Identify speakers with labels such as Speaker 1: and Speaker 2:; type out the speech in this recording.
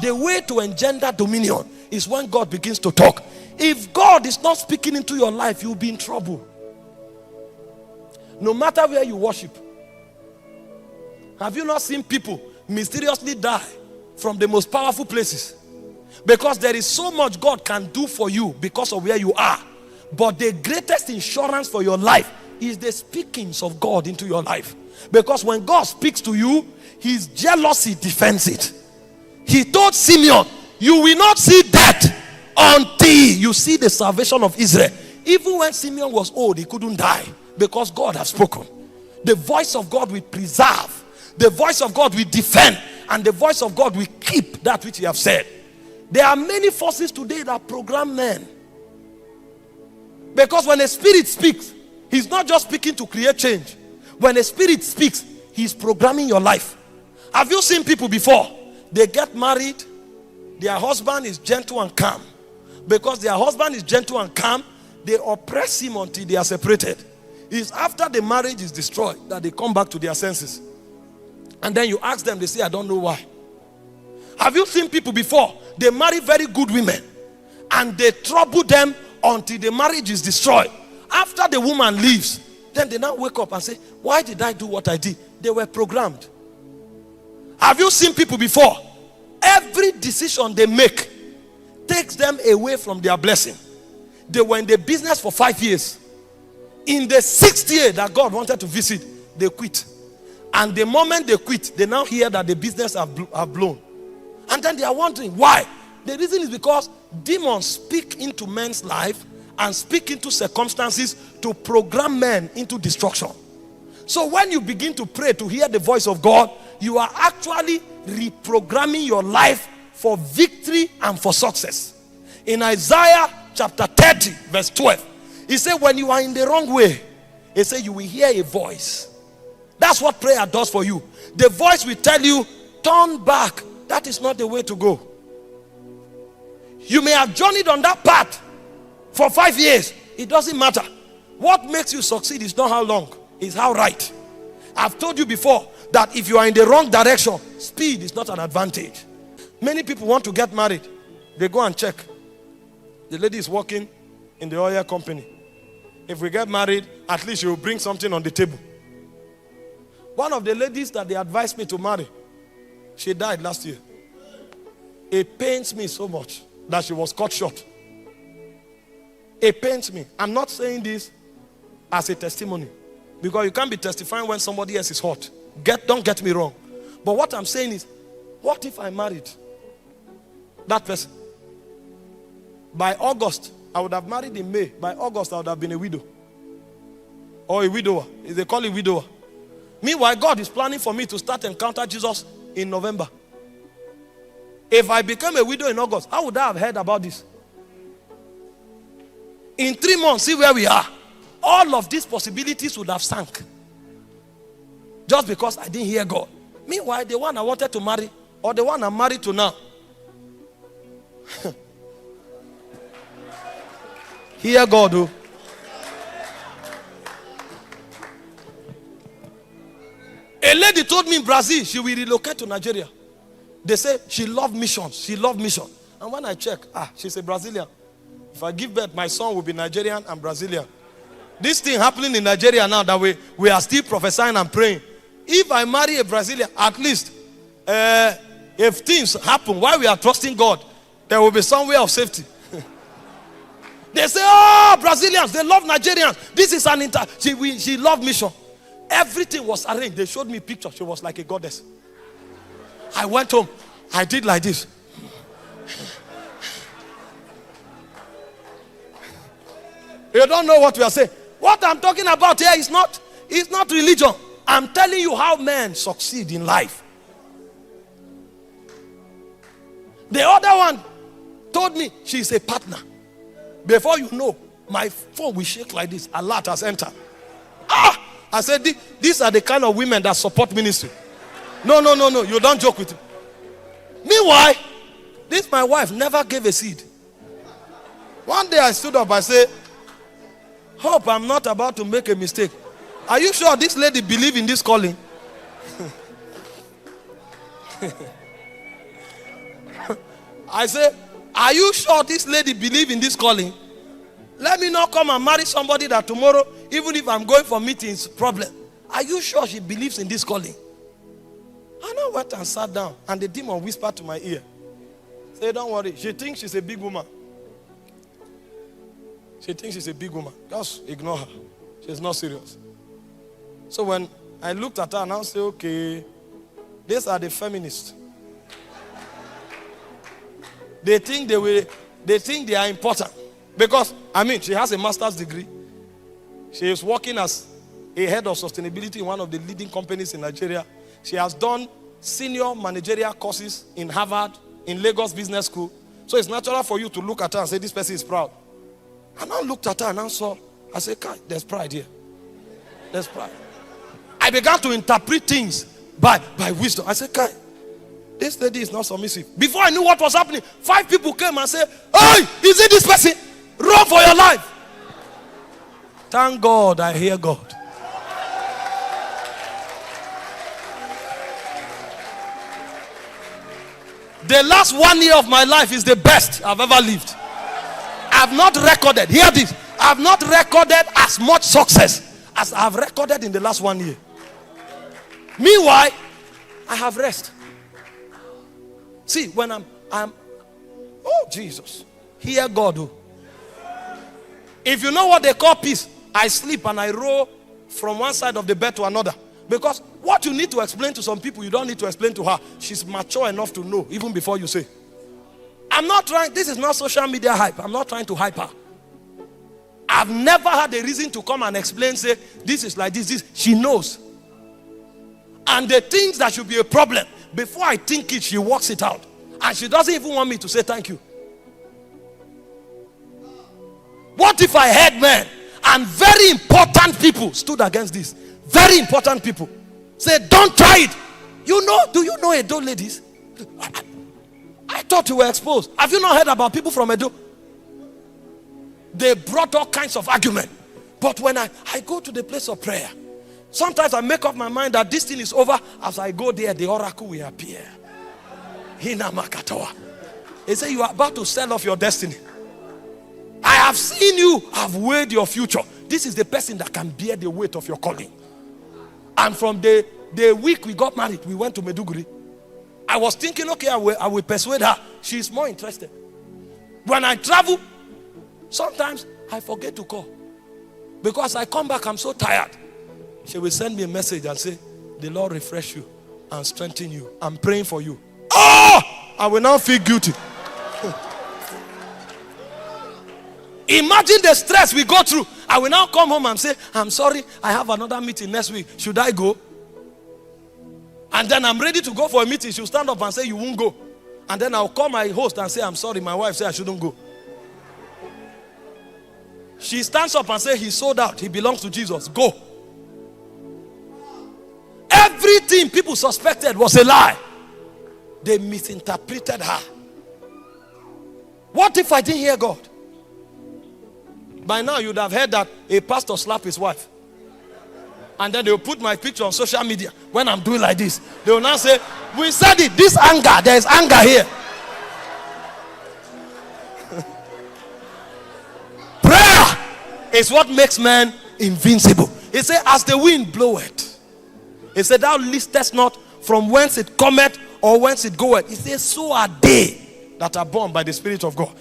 Speaker 1: the way to engender dominion is when God begins to talk. If God is not speaking into your life, you'll be in trouble. No matter where you worship. Have you not seen people mysteriously die from the most powerful places? Because there is so much God can do for you because of where you are. But the greatest insurance for your life is the speakings of God into your life. Because when God speaks to you, his jealousy defends it. He told Simeon, you will not see death until you see the salvation of Israel. Even when Simeon was old, he couldn't die because God has spoken. The voice of God will preserve. The voice of God will defend. And the voice of God will keep that which he has said. There are many forces today that program men. Because when a spirit speaks, he's not just speaking to create change. When a spirit speaks, he's programming your life. Have you seen people before? They get married, their husband is gentle and calm. Because their husband is gentle and calm, they oppress him until they are separated. It's after the marriage is destroyed that they come back to their senses. And then you ask them, they say, I don't know why. Have you seen people before? They marry very good women and they trouble them until the marriage is destroyed. After the woman leaves, then they now wake up and say, why did I do what I did? They were programmed. Have you seen people before? Every decision they make takes them away from their blessing. They were in the business for 5 years. In the 6th year that God wanted to visit, they quit. And the moment they quit, they now hear that the business have blown. And then they are wondering why. The reason is because demons speak into men's life and speak into circumstances to program men into destruction. So when you begin to pray to hear the voice of God, you are actually reprogramming your life for victory and for success. In Isaiah chapter 30 verse 12, he said when you are in the wrong way, he said you will hear a voice. That's what prayer does for you. The voice will tell you, turn back. That is not the way to go. You may have journeyed on that path for 5 years. It doesn't matter. What makes you succeed is not how long, it's how right. I've told you before that if you are in the wrong direction, speed is not an advantage. Many people want to get married. They go and check. The lady is working in the oil company. If we get married, at least she will bring something on the table. One of the ladies that they advised me to marry, she died last year. It pains me so much that she was cut short. It pains me. I'm not saying this as a testimony, because you can't be testifying when somebody else is hurt. Don't get me wrong. But what I'm saying is, what if I married that person? By August, I would have married in May. By August, I would have been a widow. Or a widower. They call it widower. Meanwhile, God is planning for me to start encounter Jesus in November. If I became a widow in August, how would I have heard about this? In 3 months, see where we are. All of these possibilities would have sunk. Just because I didn't hear God. Meanwhile, the one I wanted to marry, or the one I'm married to now, hear God, oh. A lady told me in Brazil she will relocate to Nigeria. They say she loved missions. She loved mission. And when I check, she's a Brazilian. If I give birth, my son will be Nigerian and Brazilian. This thing happening in Nigeria now that we are still prophesying and praying. If I marry a Brazilian, at least, if things happen while we are trusting God, there will be some way of safety. They say, oh, Brazilians, they love Nigerians. This is an she loved mission. Everything was arranged. They showed me pictures. She was like a goddess. I went home. I did like this. You don't know what we are saying. What I'm talking about here is not religion. I'm telling you how men succeed in life. The other one told me she's a partner. Before you know, my phone will shake like this. A lot has entered. I said, these are the kind of women that support ministry. No. You don't joke with me. Meanwhile, this my wife never gave a seed. One day I stood up, I said, hope I'm not about to make a mistake. Are you sure this lady believes in this calling? I say, are you sure this lady believes in this calling? Let me not come and marry somebody that tomorrow, even if I'm going for meetings, problem. Are you sure she believes in this calling? And I went and sat down, and the demon whispered to my ear. Say, don't worry. She thinks she's a big woman. She thinks she's a big woman. Just ignore her. She's not serious. So when I looked at her and I said, okay, these are the feminists. They think they are important. Because, she has a master's degree. She is working as a head of sustainability in one of the leading companies in Nigeria. She has done senior managerial courses in Harvard, in Lagos Business School. So it's natural for you to look at her and say, this person is proud. And I looked at her and I said, Kai, there's pride here. There's pride. I began to interpret things by wisdom. I said, Kai, this lady is not submissive. Before I knew what was happening, 5 people came and said, hey, is it this person? Run for your life. Thank God I hear God. The last 1 year of my life is the best I've ever lived. I've not recorded, hear this, I've not recorded as much success as I've recorded in the last 1 year. Meanwhile, I have rest. See, when I'm oh Jesus, hear God. Oh. If you know what they call peace, I sleep and I roll from one side of the bed to another. Because what you need to explain to some people, you don't need to explain to her. She's mature enough to know even before you say. I'm not trying, this is not social media hype. I'm not trying to hype her. I've never had a reason to come and explain, say, this is like this. She knows. And the things that should be a problem, before I think it, she works it out. And she doesn't even want me to say thank you. What if I had men and very important people stood against this? Very important people. Say, don't try it. Do you know Edo ladies? I thought you were exposed. Have you not heard about people from Edo? They brought all kinds of argument. But when I go to the place of prayer, sometimes I make up my mind that this thing is over. As I go there, the oracle will appear. Hinamakatawa. They say you are about to sell off your destiny. I have seen you have weighed your future. This is the person that can bear the weight of your calling. And from the week we got married, we went to Meduguri. I was thinking, okay, I will persuade her. She's more interested. When I travel, sometimes I forget to call. Because I come back, I'm so tired. She will send me a message and say, the Lord refresh you and strengthen you. I'm praying for you. Oh! I will now feel guilty. Imagine the stress we go through. I will now come home and say, I'm sorry, I have another meeting next week. Should I go? And then I'm ready to go for a meeting. She'll stand up and say, you won't go. And then I'll call my host and say, I'm sorry, my wife said I shouldn't go. She stands up and says, he's sold out. He belongs to Jesus. Go. Everything people suspected was a lie. They misinterpreted her. What if I didn't hear God? By now you'd have heard that a pastor slapped his wife. And then they'll put my picture on social media. When I'm doing like this, they will now say, we said it, this anger, there is anger here. Prayer is what makes man invincible. He said, as the wind bloweth. He said, thou listest not from whence it cometh or whence it goeth. He said, so are they that are born by the Spirit of God.